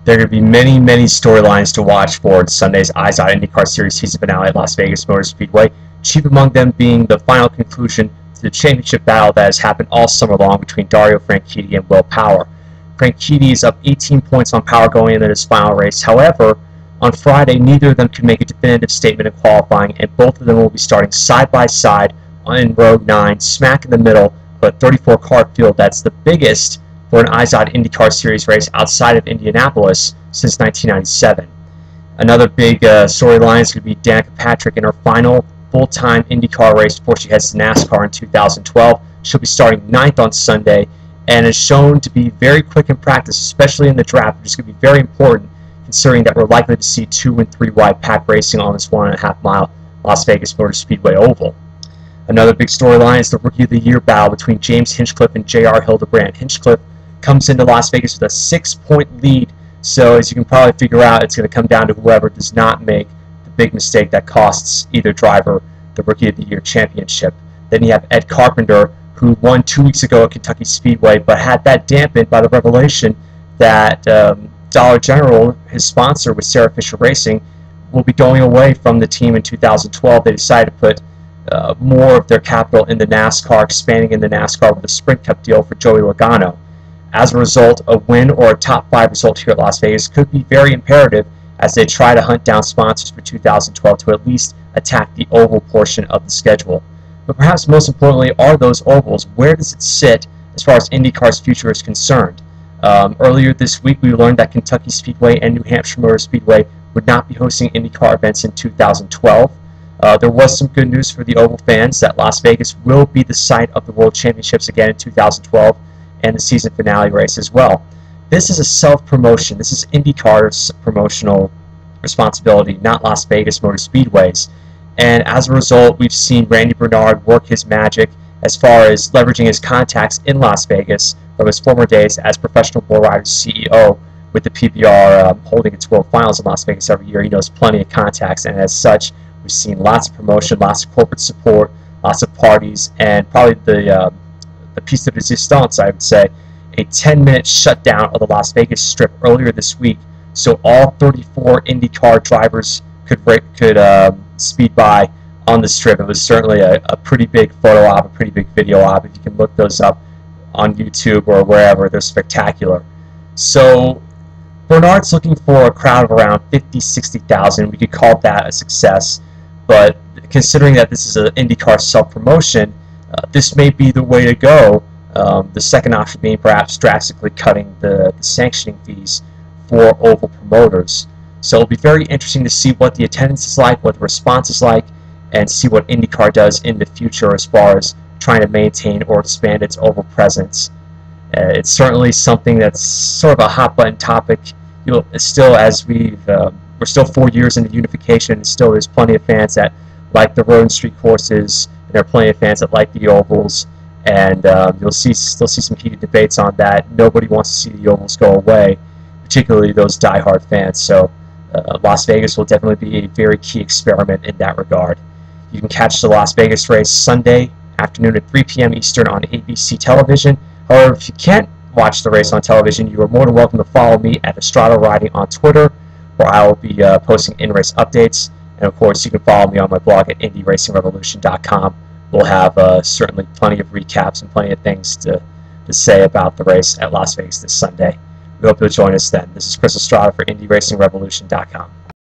There are going to be many, many storylines to watch for Sunday's Eyes on IndyCar Series season finale at Las Vegas Motor Speedway, chief among them being the final conclusion to the championship battle that has happened all summer long between Dario Franchitti and Will Power. Franchitti is up 18 points on Power going into this final race. However, on Friday, neither of them could make a definitive statement in qualifying, and both of them will be starting side by side in row 9, smack in the middle of a 34-car field that's the biggest for an IZOD IndyCar Series race outside of Indianapolis since 1997. Another big storyline is going to be Danica Patrick in her final full-time IndyCar race before she heads to NASCAR in 2012. She'll be starting 9th on Sunday and is shown to be very quick in practice, especially in the draft, which is going to be very important considering that we're likely to see 2 and 3 wide pack racing on this 1.5 mile Las Vegas Motor Speedway oval. Another big storyline is the Rookie of the Year battle between James Hinchcliffe and J.R. Hildebrand. Hinchcliffe comes into Las Vegas with a 6-point lead, so as you can probably figure out, it's going to come down to whoever does not make the big mistake that costs either driver the Rookie of the Year championship. Then you have Ed Carpenter, who won 2 weeks ago at Kentucky Speedway, but had that dampened by the revelation that Dollar General, his sponsor with Sarah Fisher Racing, will be going away from the team in 2012. They decided to put more of their capital in the NASCAR, expanding in the NASCAR with a Sprint Cup deal for Joey Logano. As a result, a win or a top 5 result here at Las Vegas could be very imperative as they try to hunt down sponsors for 2012 to at least attack the oval portion of the schedule. But perhaps most importantly are those ovals. Where does it sit as far as IndyCar's future is concerned? Earlier this week we learned that Kentucky Speedway and New Hampshire Motor Speedway would not be hosting IndyCar events in 2012. There was some good news for the oval fans that Las Vegas will be the site of the World Championships again in 2012 and the season finale race as well. This is a self-promotion. This is IndyCar's promotional responsibility, not Las Vegas Motor Speedway's. And as a result, we've seen Randy Bernard work his magic as far as leveraging his contacts in Las Vegas from his former days as Professional Bull Riders CEO with the PBR holding its World Finals in Las Vegas every year. He knows plenty of contacts, and as such, we've seen lots of promotion, lots of corporate support, lots of parties, and probably the piece de resistance, I would say, a 10-minute shutdown of the Las Vegas Strip earlier this week, so all 34 IndyCar drivers could speed by on the Strip. It was certainly a pretty big photo op, a pretty big video op. If you can look those up on YouTube or wherever, they're spectacular. So Bernard's looking for a crowd of around 50,000-60,000. We could call that a success, but considering that this is an IndyCar self-promotion, this may be the way to go. The second option being perhaps drastically cutting the sanctioning fees for oval promoters. So it'll be very interesting to see what the attendance is like, what the response is like, and see what IndyCar does in the future as far as trying to maintain or expand its oval presence. It's certainly something that's sort of a hot-button topic. Still, as we're still 4 years into unification, and still there's plenty of fans that like the road and street courses, and there are plenty of fans that like the ovals, and you'll still see some heated debates on that. Nobody wants to see the ovals go away, particularly those die-hard fans. So Las Vegas will definitely be a very key experiment in that regard. You can catch the Las Vegas race Sunday afternoon at 3 p.m. Eastern on ABC television. However, if you can't watch the race on television, you are more than welcome to follow me at Estrada Riding on Twitter, where I will be posting in-race updates. And of course, you can follow me on my blog at IndyRacingRevolution.com. We'll have certainly plenty of recaps and plenty of things to say about the race at Las Vegas this Sunday. We hope you'll join us then. This is Chris Estrada for IndyRacingRevolution.com.